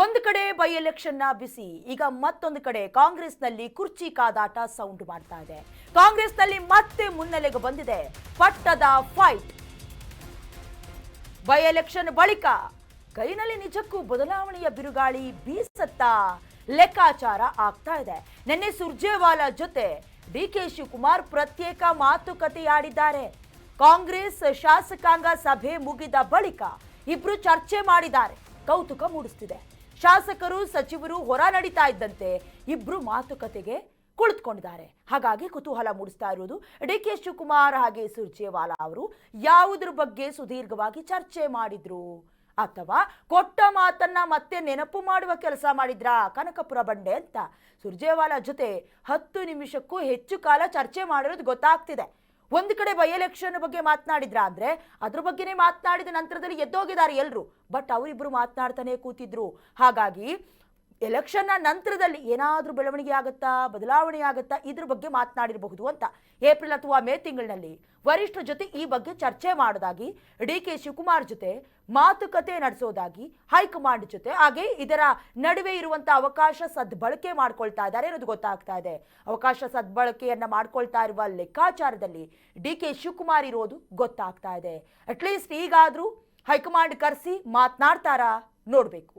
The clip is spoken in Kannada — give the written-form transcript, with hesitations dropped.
ಒಂದು ಕಡೆ ಬೈ ಎಲೆಕ್ಷನ್ ನ ಬಿಸಿ, ಈಗ ಮತ್ತೊಂದು ಕಡೆ ಕಾಂಗ್ರೆಸ್ನಲ್ಲಿ ಕುರ್ಚಿ ಕಾದಾಟ ಸೌಂಡ್ ಮಾಡ್ತಾ ಇದೆ. ಕಾಂಗ್ರೆಸ್ನಲ್ಲಿ ಮತ್ತೆ ಮುನ್ನೆಲೆಗೆ ಬಂದಿದೆ ಪಟ್ಟದ ಫೈಟ್. ಬೈ ಎಲೆಕ್ಷನ್ ಬಳಿಕ ಕೈನಲ್ಲಿ ನಿಜಕ್ಕೂ ಬದಲಾವಣೆಯ ಬಿರುಗಾಳಿ ಬೀಸತ್ತ ಲೆಕ್ಕಾಚಾರ ಆಗ್ತಾ ಇದೆ. ನಿನ್ನೆ ಸುರ್ಜೇವಾಲಾ ಜೊತೆ ಡಿಕೆ ಶಿವಕುಮಾರ್ ಪ್ರತ್ಯೇಕ ಮಾತುಕತೆಯಾಡಿದ್ದಾರೆ. ಕಾಂಗ್ರೆಸ್ ಶಾಸಕಾಂಗ ಸಭೆ ಮುಗಿದ ಬಳಿಕ ಇಬ್ರು ಚರ್ಚೆ ಮಾಡಿದ್ದಾರೆ. ಕೌತುಕ ಮೂಡಿಸ್ತಿದೆ. ಶಾಸಕರು ಸಚಿವರು ಹೊರ ನಡೀತಾ ಇದ್ದಂತೆ ಇಬ್ರು ಮಾತುಕತೆಗೆ ಕುಳಿತುಕೊಂಡಿದ್ದಾರೆ. ಹಾಗಾಗಿ ಕುತೂಹಲ ಮೂಡಿಸ್ತಾ ಇರುವುದು ಡಿಕೆ ಶಿವಕುಮಾರ್ ಹಾಗೆ ಸುರ್ಜೇವಾಲಾ ಅವರು ಯಾವುದ್ರ ಬಗ್ಗೆ ಸುದೀರ್ಘವಾಗಿ ಚರ್ಚೆ ಮಾಡಿದ್ರು, ಅಥವಾ ಕೊಟ್ಟ ಮಾತನ್ನ ಮತ್ತೆ ನೆನಪು ಮಾಡುವ ಕೆಲಸ ಮಾಡಿದ್ರಾ ಕನಕಪುರ ಬಂಡೆ ಅಂತ ಸುರ್ಜೇವಾಲಾ ಜೊತೆ 10 ನಿಮಿಷಕ್ಕೂ ಹೆಚ್ಚು ಕಾಲ ಚರ್ಚೆ ಮಾಡಿರೋದು ಗೊತ್ತಾಗ್ತಿದೆ. ಒಂದು ಕಡೆ ಬೈ ಎಲೆಕ್ಷನ್ ಬಗ್ಗೆ ಮಾತನಾಡಿದ್ರ ಅಂದ್ರೆ ಅದ್ರ ಬಗ್ಗೆನೇ ಮಾತನಾಡಿದ ನಂತರದಲ್ಲಿ ಎದ್ದೋಗಿದ್ದಾರೆ ಎಲ್ರು. ಬಟ್ ಅವರಿಬ್ರು ಮಾತನಾಡ್ತಾನೆ ಕೂತಿದ್ರು. ಹಾಗಾಗಿ ಎಲೆಕ್ಷನ್ನ ನಂತರದಲ್ಲಿ ಏನಾದ್ರೂ ಬೆಳವಣಿಗೆ ಆಗುತ್ತಾ, ಬದಲಾವಣೆ ಆಗುತ್ತಾ, ಇದ್ರ ಬಗ್ಗೆ ಮಾತನಾಡಿರಬಹುದು ಅಂತ. ಏಪ್ರಿಲ್ ಅಥವಾ ಮೇ ತಿಂಗಳಿನಲ್ಲಿ ವರಿಷ್ಠರ ಜೊತೆ ಈ ಬಗ್ಗೆ ಚರ್ಚೆ ಮಾಡೋದಾಗಿ, ಡಿಕೆ ಶಿವಕುಮಾರ್ ಜೊತೆ ಮಾತುಕತೆ ನಡೆಸೋದಾಗಿ ಹೈಕಮಾಂಡ್ ಜೊತೆ, ಹಾಗೆ ಇದರ ನಡುವೆ ಇರುವಂತಹ ಅವಕಾಶ ಸದ್ಬಳಕೆ ಮಾಡ್ಕೊಳ್ತಾ ಇದ್ದಾರೆ ಅನ್ನೋದು ಗೊತ್ತಾಗ್ತಾ ಇದೆ. ಅವಕಾಶ ಸದ್ಬಳಕೆಯನ್ನ ಮಾಡ್ಕೊಳ್ತಾ ಇರುವ ಲೆಕ್ಕಾಚಾರದಲ್ಲಿ ಡಿಕೆ ಶಿವಕುಮಾರ್ ಇರೋದು ಗೊತ್ತಾಗ್ತಾ ಇದೆ. ಅಟ್ಲೀಸ್ಟ್ ಈಗಾದ್ರೂ ಹೈಕಮಾಂಡ್ ಕರೆಸಿ ಮಾತನಾಡ್ತಾರಾ ನೋಡ್ಬೇಕು.